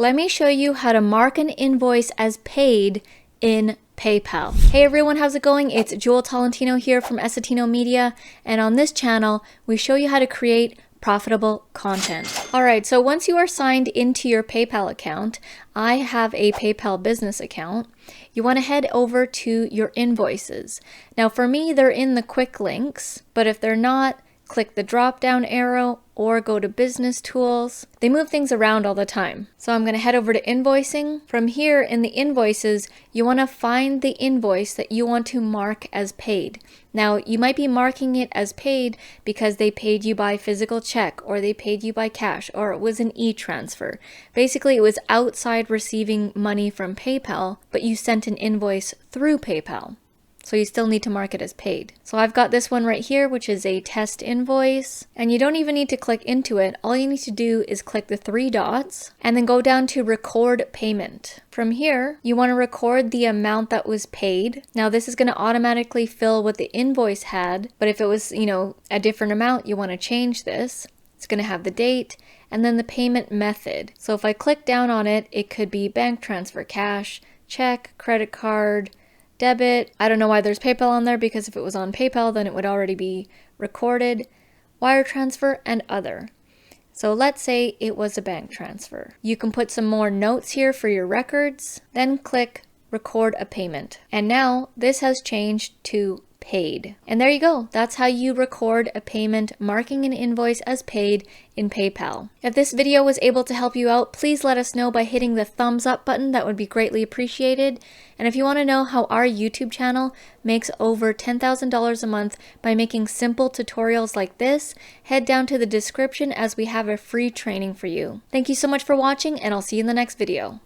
let me show you how to mark an invoice as paid in PayPal. Hey everyone, how's it going? It's Jewel Tolentino here from Essetinomedia, and on this channel, we show you how to create profitable content. All right, so once you are signed into your PayPal account, I have a PayPal business account. You want to head over to your invoices. Now for me, they're in the quick links, but if they're not, click the drop down arrow or go to business tools. They move things around all the time. So I'm going to head over to invoicing. From here in the invoices, you want to find the invoice that you want to mark as paid. Now you might be marking it as paid because they paid you by physical check, or they paid you by cash, or it was an e-transfer. Basically it was outside receiving money from PayPal, but you sent an invoice through PayPal. So you still need to mark it as paid. So I've got this one right here, which is a test invoice, and you don't even need to click into it. All you need to do is click the three dots and then go down to record payment. From here, you want to record the amount that was paid. Now this is going to automatically fill what the invoice had, but if it was, a different amount, you want to change this. It's going to have the date and then the payment method. So if I click down on it, it could be bank transfer, cash, check, credit card, debit. I don't know why there's PayPal on there, because if it was on PayPal, then it would already be recorded, wire transfer, and other. So let's say it was a bank transfer. You can put some more notes here for your records, then click record a payment. And now this has changed to paid. And there you go. That's how you record a payment, marking an invoice as paid in PayPal. If this video was able to help you out, please let us know by hitting the thumbs up button. That would be greatly appreciated. And if you want to know how our YouTube channel makes over $10,000 a month by making simple tutorials like this, head down to the description as we have a free training for you. Thank you so much for watching, and I'll see you in the next video.